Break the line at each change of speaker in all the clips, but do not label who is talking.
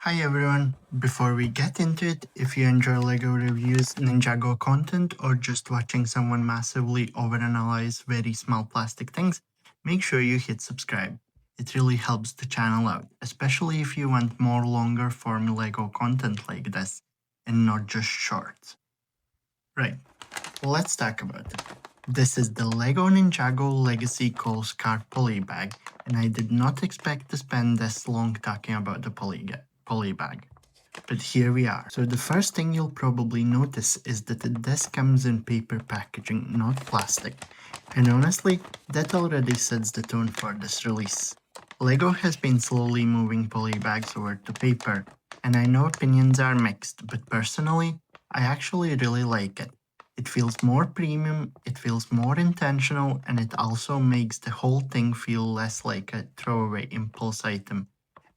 Hi everyone, before we get into it, if you enjoy LEGO reviews, Ninjago content, or just watching someone massively overanalyze very small plastic things, make sure you hit subscribe. It really helps the channel out, especially if you want more longer form LEGO content like this, and not just shorts. Right, let's talk about it. This is the LEGO Ninjago Legacy Coles Card Polybag, and I did not expect to spend this long talking about the Polybag. But here we are. So the first thing you'll probably notice is that this comes in paper packaging, not plastic. And honestly, that already sets the tone for this release. LEGO has been slowly moving polybags over to paper, and I know opinions are mixed, but personally, I actually really like it. It feels more premium, it feels more intentional, and it also makes the whole thing feel less like a throwaway impulse item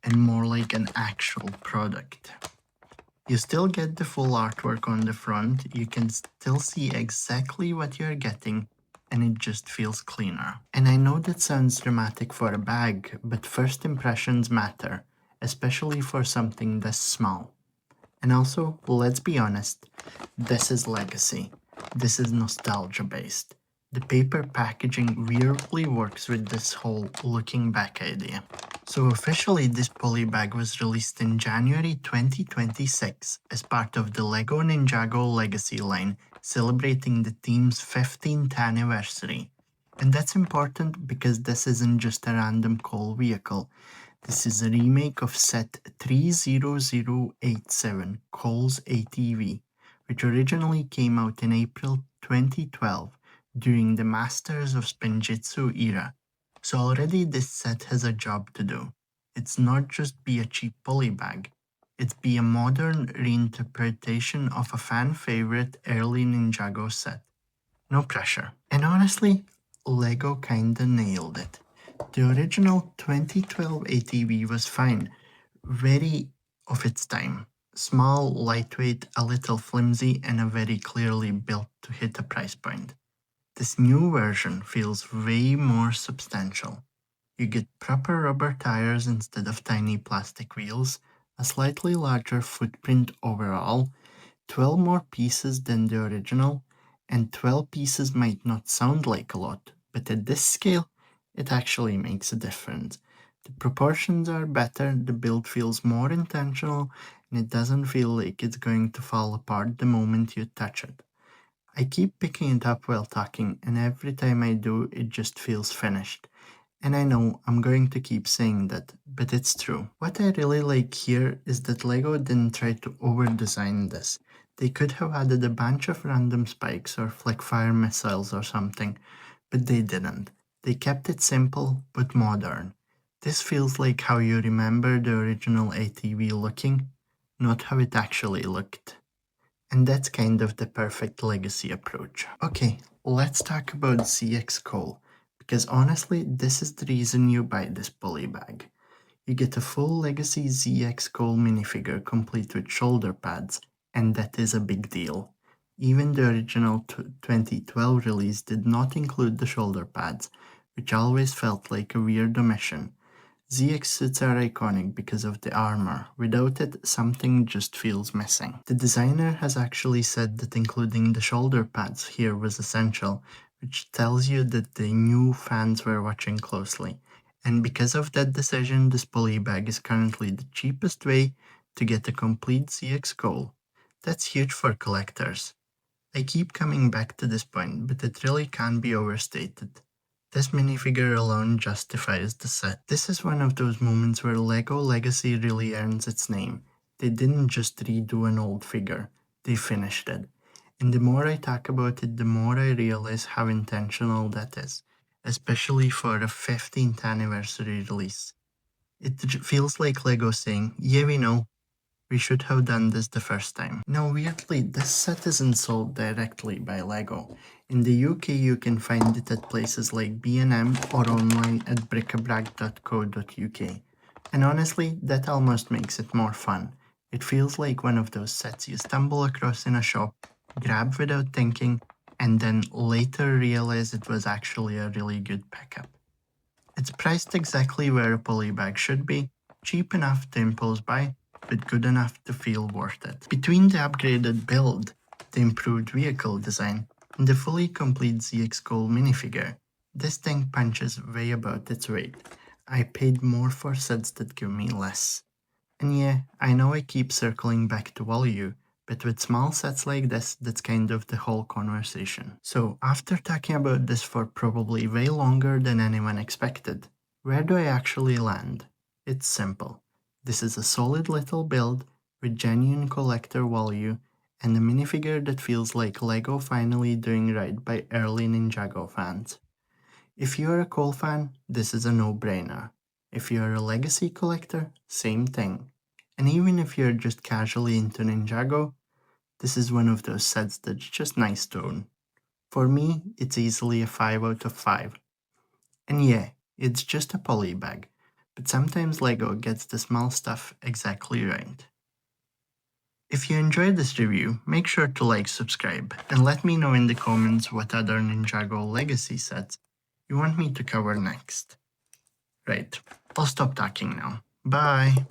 and more like an actual product. You still get the full artwork on the front, you can still see exactly what you're getting, and it just feels cleaner. And I know that sounds dramatic for a bag, but first impressions matter, especially for something this small. And also, let's be honest, this is legacy. This is nostalgia based. The paper packaging weirdly works with this whole looking back idea. So officially this polybag was released in January 2026 as part of the LEGO Ninjago Legacy line, celebrating the team's 15th anniversary. And that's important because this isn't just a random coal vehicle. This is a remake of set 30087 Cole's ATV, which originally came out in April 2012 during the Masters of Spinjitzu era. So already this set has a job to do. It's not just be a cheap polybag, it's be a modern reinterpretation of a fan favorite early Ninjago set. No pressure. And honestly, LEGO kinda nailed it. The original 2012 ATV was fine, very of its time. Small, lightweight, a little flimsy, and a very clearly built to hit a price point. This new version feels way more substantial. You get proper rubber tires instead of tiny plastic wheels, a slightly larger footprint overall, 12 more pieces than the original, and 12 pieces might not sound like a lot, but at this scale, it actually makes a difference. The proportions are better, the build feels more intentional, and it doesn't feel like it's going to fall apart the moment you touch it. I keep picking it up while talking, and every time I do, it just feels finished. And I know I'm going to keep saying that, but it's true. What I really like here is that LEGO didn't try to over-design this. They could have added a bunch of random spikes or flick fire missiles or something, but they didn't. They kept it simple but modern. This feels like how you remember the original ATV looking, not how it actually looked. And that's kind of the perfect legacy approach. Okay, let's talk about ZX Cole, because honestly, this is the reason you buy this polybag. You get a full legacy ZX Cole minifigure complete with shoulder pads, and that is a big deal. Even the original 2012 release did not include the shoulder pads, which always felt like a weird omission. ZX suits are iconic because of the armor. Without it, something just feels missing. The designer has actually said that including the shoulder pads here was essential, which tells you that they knew fans were watching closely. And because of that decision, this polybag is currently the cheapest way to get a complete ZX Cole. That's huge for collectors. I keep coming back to this point, but it really can't be overstated. This minifigure alone justifies the set. This is one of those moments where LEGO Legacy really earns its name. They didn't just redo an old figure, they finished it. And the more I talk about it, the more I realize how intentional that is, especially for a 15th anniversary release. It feels like LEGO saying, yeah, we know, we should have done this the first time. Now weirdly, this set isn't sold directly by LEGO. In the UK you can find it at places like B&M or online at bricabrac.co.uk. And honestly, that almost makes it more fun. It feels like one of those sets you stumble across in a shop, grab without thinking, and then later realize it was actually a really good pickup. It's priced exactly where a polybag should be, cheap enough to impulse buy, but good enough to feel worth it. Between the upgraded build, the improved vehicle design, and the fully complete ZX Gold minifigure, this thing punches way above its weight. I paid more for sets that give me less. And yeah, I know I keep circling back to value, but with small sets like this, that's kind of the whole conversation. So after talking about this for probably way longer than anyone expected, where do I actually land? It's simple. This is a solid little build with genuine collector value and a minifigure that feels like LEGO finally doing right by early Ninjago fans. If you're a Cole fan, this is a no-brainer. If you're a Legacy collector, same thing. And even if you're just casually into Ninjago, this is one of those sets that's just nice to own. For me, it's easily a 5 out of 5. And yeah, it's just a polybag, but sometimes LEGO gets the small stuff exactly right. If you enjoyed this review, make sure to like, subscribe, and let me know in the comments what other Ninjago Legacy sets you want me to cover next. Right, I'll stop talking now. Bye!